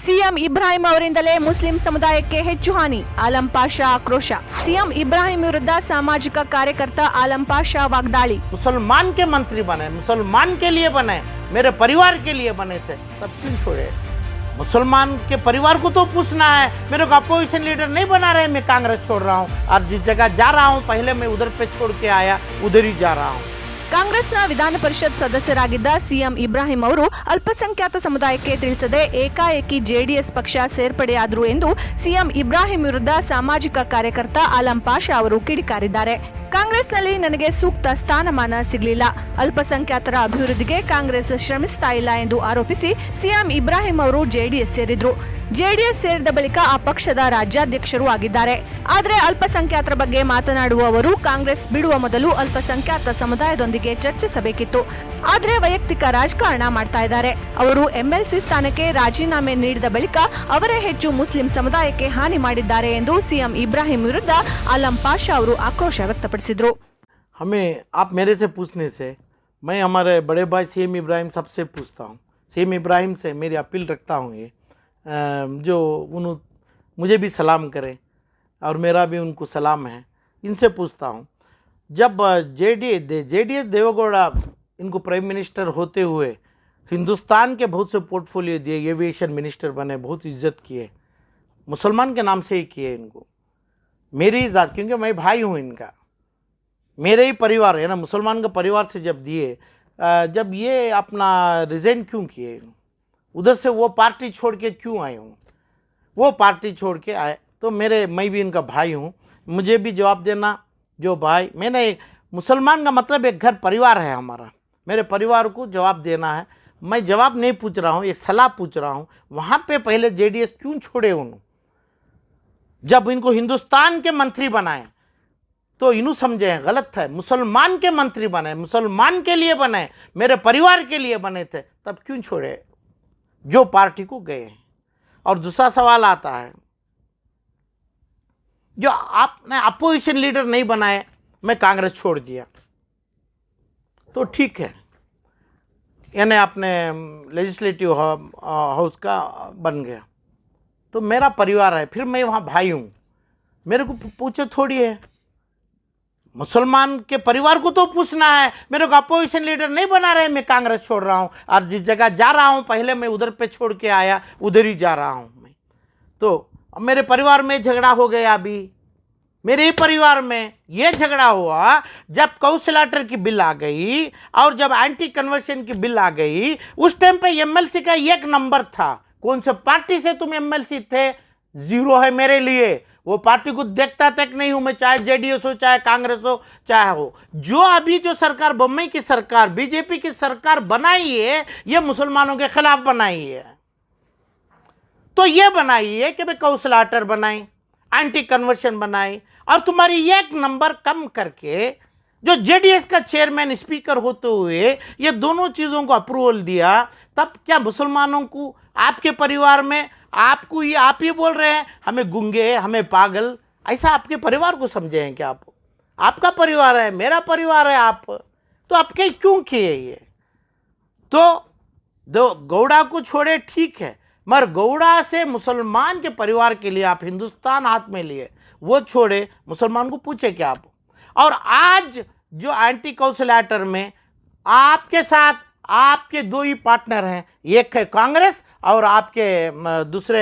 CM Ibrahim ಅವರಿಂದಲೇ Muslim ಸಮುದಾಯಕ್ಕೆ ಹೆಚ್ಚು ಹಾನಿ, ಆಲಂ ಪಾಷಾ ಆಕ್ರೋಶ. ಸಿಎಂ ಇಬ್ರಾಹಿಂ ವಿರುದ್ಧ सामाजिक कार्यकर्ता आलम पाशा वागदाली. मुसलमान के मंत्री बने, मुसलमान के लिए बने, मेरे परिवार के लिए बने थे, तब क्यों छोड़े? मुसलमान के परिवार को तो पूछना है। मेरे को अपोजिशन लीडर नहीं बना रहे, मैं कांग्रेस छोड़ रहा हूँ और जिस जगह जा रहा हूँ पहले मैं उधर पे छोड़ के आया, उधर ही जा रहा हूँ. ಕಾಂಗ್ರೆಸ್ನ ವಿಧಾನ ಪರಿಷತ್ ಸದಸ್ಯರಾಗಿದ್ದ ಸಿಎಂ ಇಬ್ರಾಹಿಂ ಅವರು ಅಲ್ಪಸಂಖ್ಯಾತ ಸಮುದಾಯಕ್ಕೆ ತಿಳಿಸದೆ ಏಕಾಏಕಿ ಜೆಡಿಎಸ್ ಪಕ್ಷ ಸೇರ್ಪಡೆಯಾದರು ಎಂದು ಸಿಎಂ ಇಬ್ರಾಹಿಂ ವಿರುದ್ಧ ಸಾಮಾಜಿಕ ಕಾರ್ಯಕರ್ತ ಆಲಂ ಪಾಷಾ ಅವರು ಕಿಡಿಕಾರಿದ್ದಾರೆ. ಕಾಂಗ್ರೆಸ್ನಲ್ಲಿ ನನಗೆ ಸೂಕ್ತ ಸ್ಥಾನಮಾನ ಸಿಗಲಿಲ್ಲ, ಅಲ್ಪಸಂಖ್ಯಾತರ ಅಭಿವೃದ್ಧಿಗೆ ಕಾಂಗ್ರೆಸ್ ಶ್ರಮಿಸ್ತಾ ಇಲ್ಲ ಎಂದು ಆರೋಪಿಸಿ ಸಿಎಂ ಇಬ್ರಾಹಿಂ ಅವರು ಜೆಡಿಎಸ್ ಸೇರಿದ್ರು. ಜೆಡಿಎಸ್ ಸೇರಿದ ಬಳಿಕ ಆ ಪಕ್ಷದ ರಾಜ್ಯಾಧ್ಯಕ್ಷರು ಆಗಿದ್ದಾರೆ. ಆದರೆ ಅಲ್ಪಸಂಖ್ಯಾತರ ಬಗ್ಗೆ ಮಾತನಾಡುವ ಅವರು ಕಾಂಗ್ರೆಸ್ ಬಿಡುವ ಮೊದಲು ಅಲ್ಪಸಂಖ್ಯಾತ ಸಮುದಾಯದೊಂದಿಗೆ ಚರ್ಚಿಸಬೇಕಿತ್ತು. ಆದರೆ ವೈಯಕ್ತಿಕ ರಾಜಕಾರಣ ಮಾಡ್ತಾ ಇದ್ದಾರೆ. ಅವರು ಎಂಎಲ್ಸಿ ಸ್ಥಾನಕ್ಕೆ ರಾಜೀನಾಮೆ ನೀಡಿದ ಬಳಿಕ ಅವರೇ ಹೆಚ್ಚು ಮುಸ್ಲಿಂ ಸಮುದಾಯಕ್ಕೆ ಹಾನಿ ಮಾಡಿದ್ದಾರೆ ಎಂದು ಸಿಎಂ ಇಬ್ರಾಹಿಂ ವಿರುದ್ಧ ಆಲಂ ಪಾಷಾ ಅವರು ಆಕ್ರೋಶ ವ್ಯಕ್ತಪಡಿಸಿದರು. हमें आप मेरे से पूछने से मैं हमारे बड़े भाई सीएम इब्राहिम साहब से पूछता हूँ. सीएम इब्राहिम से मेरी अपील रखता हूँ ये जो उन्होंने मुझे भी सलाम करें और मेरा भी उनको सलाम है. इनसे पूछता हूँ, जब जेडीएस देवेगौड़ा इनको प्राइम मिनिस्टर होते हुए हिंदुस्तान के बहुत से पोर्टफोलियो दिए, एविएशन मिनिस्टर बने, बहुत इज्जत किए, मुसलमान के नाम से ही किए इनको. मेरी ज़ात, क्योंकि मैं भाई हूँ इनका, मेरे ही परिवार है ना, मुसलमान का परिवार से जब दिए, जब ये अपना रिज़ाइन क्यों किए, उधर से वो पार्टी छोड़ के क्यों आए हूँ, वो पार्टी छोड़ के आए तो मैं भी इनका भाई हूँ, मुझे भी जवाब देना. जो भाई मैंने मुसलमान का मतलब एक घर परिवार है हमारा, मेरे परिवार को जवाब देना है. मैं जवाब नहीं पूछ रहा हूँ, एक सलाह पूछ रहा हूँ. वहाँ पे पहले जेडीएस क्यों छोड़े उन्होंने? जब इनको हिंदुस्तान के मंत्री बनाए तो इन्हों समझे हैं गलत है. मुसलमान के मंत्री बने, मुसलमान के लिए बने, मेरे परिवार के लिए बने थे, तब क्यों छोड़े जो पार्टी को गए हैं? और दूसरा सवाल आता है, जो आपने अपोजिशन लीडर नहीं बनाए, मैं कांग्रेस छोड़ दिया तो ठीक है, यानी आपने लेजिस्लेटिव हाउस का बन गया तो मेरा परिवार है, फिर मैं वहाँ भाई हूँ. मेरे को पूछे थोड़ी है, मुसलमान के परिवार को तो पूछना है. मेरे को अपोजिशन लीडर नहीं बना रहे, मैं कांग्रेस छोड़ रहा हूँ और जिस जगह जा रहा हूँ पहले मैं उधर पे छोड़ के आया, उधर ही जा रहा हूँ मैं. तो मेरे परिवार में झगड़ा हो गया. अभी मेरे ही परिवार में ये झगड़ा हुआ जब कौंसलर की बिल आ गई और जब एंटी कन्वर्शन की बिल आ गई. उस टाइम पे एमएलसी का एक नंबर था. कौन से पार्टी से तुम एमएलसी थे? जीरो है मेरे लिए. वो पार्टी को देखता तक नहीं हूं मैं, चाहे जेडीएस हो, चाहे कांग्रेस हो, चाहे हो. जो अभी जो सरकार बम्बई की सरकार, बीजेपी की सरकार बनाई है, ये मुसलमानों के खिलाफ बनाई है. तो ये बनाई है कि भाई कौंसलर बनाई, एंटी कन्वर्शन बनाई और तुम्हारी एक नंबर कम करके जो जेडीएस का चेयरमैन स्पीकर होते हुए ये दोनों चीज़ों को अप्रूवल दिया. तब क्या मुसलमानों को, आपके परिवार में आपको ये आप ही बोल रहे हैं हमें गुंगे, हमें पागल, ऐसा आपके परिवार को समझे हैं क्या? आपका परिवार है, मेरा परिवार है, आप तो आपके क्यों किए ये? तो दो गौड़ा को छोड़े ठीक है, मगर गौड़ा से मुसलमान के परिवार के लिए आप हिंदुस्तान हाथ में लिए, वो छोड़े, मुसलमान को पूछे क्या आप? और आज जो एंटी कौंसलर में आपके साथ आपके दो ही पार्टनर हैं, एक है कांग्रेस और आपके दूसरे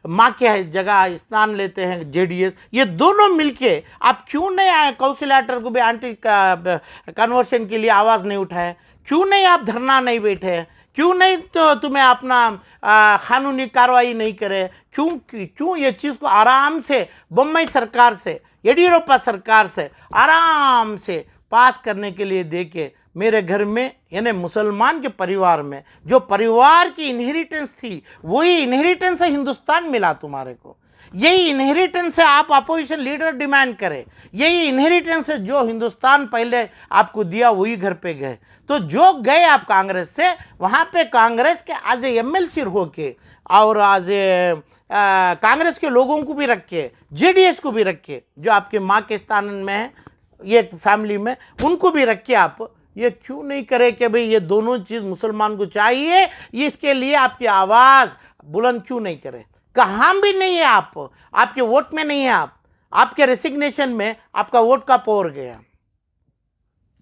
माँ के जगह स्थान लेते हैं जेडीएस. ये दोनों मिलके आप क्यों नहीं कौंसलर को भी एंटी कन्वर्शन के लिए आवाज़ नहीं उठाए? क्यों नहीं आप धरना नहीं बैठे? क्यों नहीं तो तुम्हें अपना कानूनी कार्रवाई नहीं करे? क्यों ये चीज़ को आराम से बम्बई सरकार से, येडियुरप्पा सरकार से आराम से पास करने के लिए देके मेरे घर में, यानी मुसलमान के परिवार में जो परिवार की इनहेरिटेंस थी, वही इनहेरिटेंस से हिंदुस्तान मिला तुम्हारे को. यही इनहेरिटेंस से आप अपोजिशन लीडर डिमांड करें. यही इनहेरिटेंस से जो हिंदुस्तान पहले आपको दिया वही घर पे गए. तो जो गए आप कांग्रेस से, वहाँ पे कांग्रेस के आज एमएलसी होके और आज कांग्रेस के लोगों को भी रखे, जेडीएस को भी रखे, जो आपके माँ के स्थान में है, ये फैमिली में उनको भी रखे. आप ये क्यों नहीं करे कि भाई ये दोनों चीज़ मुसलमान को चाहिए? इसके लिए आपकी आवाज़ बुलंद क्यों नहीं करें? कहाँ भी नहीं है आप, आपके वोट में नहीं है, आप आपके रेसिग्नेशन में आपका वोट का पावर गया।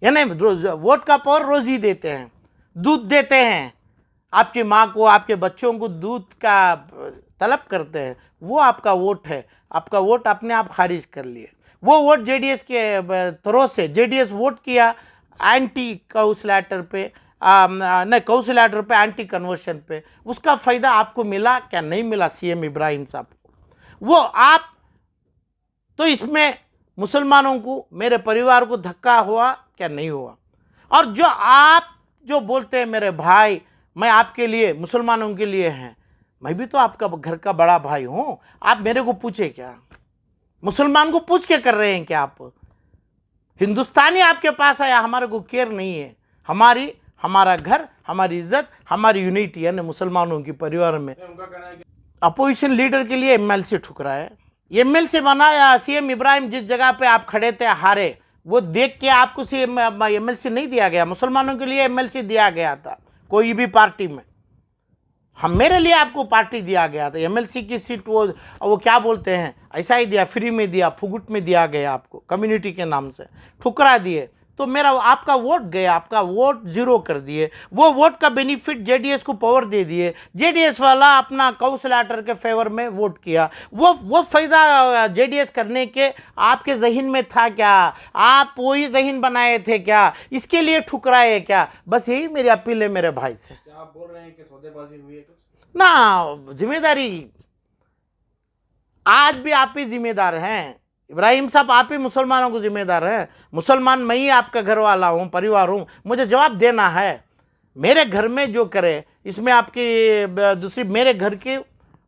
यानी वोट का पावर रोज ही देते हैं, दूध देते हैं आपकी माँ को, आपके बच्चों को दूध का तलब करते हैं, वो आपका वोट है। आपका वोट अपने आप खारिज कर लिए। वो वोट जेडीएस के तरफ से जेडीएस वोट किया एंटी काउंसलेटर पे, नहीं काउंसलेटर पे, एंटी कन्वर्शन पे। उसका फ़ायदा आपको मिला क्या? नहीं मिला सीएम इब्राहिम साहब को। वो आप तो इसमें मुसलमानों को, मेरे परिवार को धक्का हुआ क्या? नहीं हुआ। और जो आप जो बोलते हैं मेरे भाई, मैं आपके लिए, मुसलमानों के लिए हैं, मैं भी तो आपका घर का बड़ा भाई हूँ। आप मेरे को पूछे क्या? मुसलमान को पूछ के कर रहे हैं क्या? आप हिंदुस्तानी आपके पास आया, हमारे को केयर नहीं है। हमारा घर, हमारी इज्जत, हमारी यूनिटी यानी मुसलमानों की परिवार में। अपोजिशन लीडर के लिए एमएलसी ठुकरा है। एमएलसी बनाया सीएम इब्राहिम, जिस जगह पे आप खड़े थे हारे, वो देख के आपको एमएलसी नहीं दिया गया। मुसलमानों के लिए एमएलसी दिया गया था कोई भी पार्टी में। हम मेरे लिए आपको पार्टी दिया गया था। एमएलसी की सीट वो क्या बोलते हैं, ऐसा ही दिया, फ्री में दिया, फुगुट में दिया गया आपको, कम्युनिटी के नाम से ठुकरा दिए। तो मेरा आपका वोट गया, आपका वोट जीरो कर दिए। वो वोट का बेनिफिट जेडीएस को पावर दे दिए। जेडीएस वाला अपना काउंसलेटर के फेवर में वोट किया। वो फ़ायदा जेडीएस करने के आपके जहन में था क्या? आप वही जहन बनाए थे क्या? इसके लिए ठुकराए क्या? बस यही मेरी अपील है मेरे भाई से। क्या आप बोल रहे हैं कि सौदेबाजी हुई है कुछ? ना, जिम्मेदारी आज भी आप ही जिम्मेदार हैं इब्राहिम साहब, आप ही मुसलमानों को जिम्मेदार है। मुसलमान मैं ही आपका घर वाला हूँ, परिवार हूँ, मुझे जवाब देना है। मेरे घर में जो करे इसमें आपकी दूसरी, मेरे घर की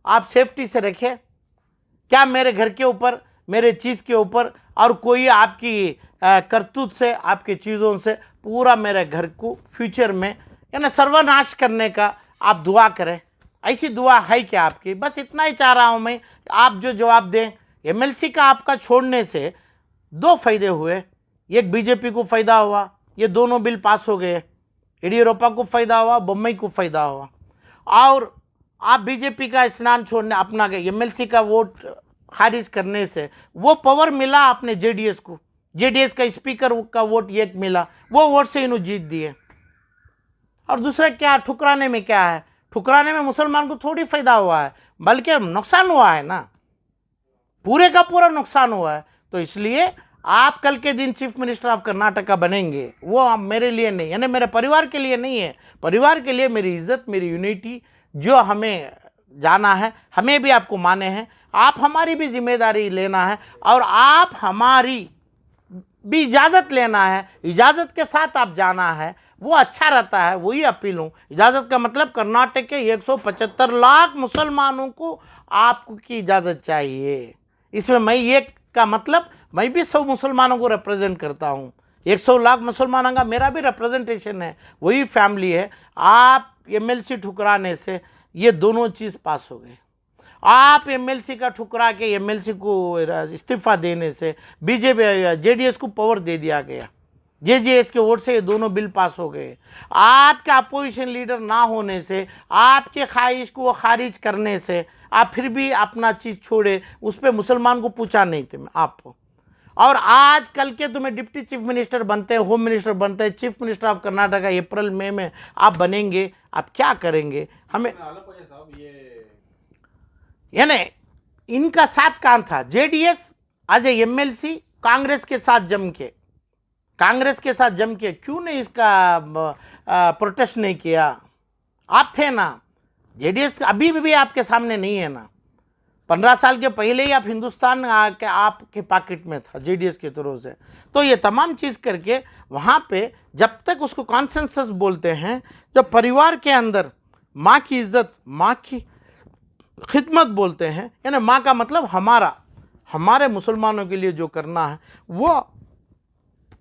आप सेफ्टी से रखें क्या? मेरे घर के ऊपर, मेरे चीज़ के ऊपर और कोई आपकी करतूत से, आपकी चीज़ों से पूरा मेरे घर को फ्यूचर में यानी सर्वनाश करने का आप दुआ करें। ऐसी दुआ है क्या आपकी? बस इतना ही चाह रहा हूँ मैं, आप जो जवाब दें। एमएलसी का आपका छोड़ने से दो फायदे हुए, एक बीजेपी को फ़ायदा हुआ, ये दोनों बिल पास हो गए। येडियुरप्पा को फ़ायदा हुआ, बोम्मई को फ़ायदा हुआ। और आप बीजेपी का स्नान छोड़ने, अपना एमएलसी का वोट खारिज करने से वो पावर मिला अपने जेडीएस को। जेडीएस का स्पीकर का वोट एक मिला, वो वोट से इन्होंने जीत दिए। और दूसरा क्या, ठुकराने में क्या है? ठुकराने में मुसलमान को थोड़ी फ़ायदा हुआ है, बल्कि नुकसान हुआ है ना, पूरे का पूरा नुकसान हुआ है। तो इसलिए आप कल के दिन चीफ मिनिस्टर ऑफ कर्नाटका बनेंगे, वो मेरे लिए नहीं, यानी मेरे परिवार के लिए नहीं है। परिवार के लिए मेरी इज्जत, मेरी यूनिटी, जो हमें जाना है, हमें भी आपको माने हैं, आप हमारी भी जिम्मेदारी लेना है और आप हमारी भी इजाज़त लेना है। इजाज़त के साथ आप जाना है, वो अच्छा रहता है। वही अपील हूँ। इजाज़त का मतलब कर्नाटक के 175 लाख मुसलमानों को आपको की इजाज़त चाहिए। इसमें मैं एक का मतलब, मैं भी 100 मुसलमानों को रिप्रेजेंट करता हूँ। 100 लाख मुसलमानों का मेरा भी रिप्रेजेंटेशन है, वही फैमिली है। आप एमएलसी ठुकराने से ये दोनों चीज़ पास हो गए। आप एमएलसी का ठुकरा के एमएलसी को इस्तीफा देने से बीजेपी जेडीएस को पावर दे दिया गया। जेडीएस के वोट से ये दोनों बिल पास हो गए। आपके अपोजिशन लीडर ना होने से, आपके ख्वाहिश को वो खारिज करने से, आप फिर भी अपना चीज़ छोड़े, उस पर मुसलमान को पूछा नहीं थे आपको। और आज कल के तुम्हें डिप्टी चीफ मिनिस्टर बनते हैं, होम मिनिस्टर बनते हैं, चीफ मिनिस्टर ऑफ कर्नाटका अप्रैल मई में आप बनेंगे। आप क्या करेंगे? हमें यानी इनका साथ काम था। JDS as a MLC Congress के साथ जम के क्यों नहीं इसका प्रोटेस्ट नहीं किया? आप थे ना, जेडीएस अभी भी आपके सामने नहीं है ना। 15 साल के पहले ही आप हिंदुस्तान के आपके पॉकेट में था जेडीएस की तरफ से। तो ये तमाम चीज़ करके वहाँ पे जब तक उसको कॉन्सेंसस बोलते हैं, जब परिवार के अंदर माँ की इज्जत, माँ की खिदमत बोलते हैं, यानी माँ का मतलब हमारे मुसलमानों के लिए जो करना है वो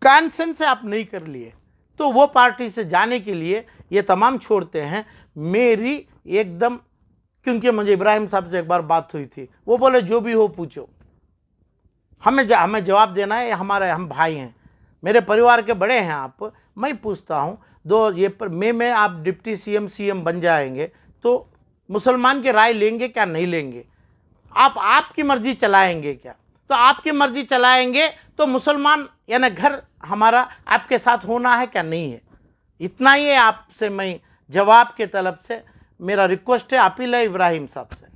कॉन्सेंस से आप नहीं कर लिए, तो वो पार्टी से जाने के लिए ये तमाम छोड़ते हैं। मेरी एकदम, क्योंकि मुझे इब्राहिम साहब से एक बार बात हुई थी, वो बोले जो भी हो पूछो, हमें जवाब देना है, हम भाई हैं, मेरे परिवार के बड़े हैं आप। मैं पूछता हूँ, मई में आप डिप्टी सीएम बन जाएंगे तो मुसलमान की राय लेंगे क्या नहीं लेंगे? आप आपकी मर्जी चलाएंगे क्या? तो आपकी मर्जी चलाएंगे तो मुसलमान यानी घर हमारा आपके साथ होना है क्या नहीं है? इतना ही है आपसे मैं जवाब के तलब से मेरा रिक्वेस्ट है, अपील है इब्राहिम साहब से।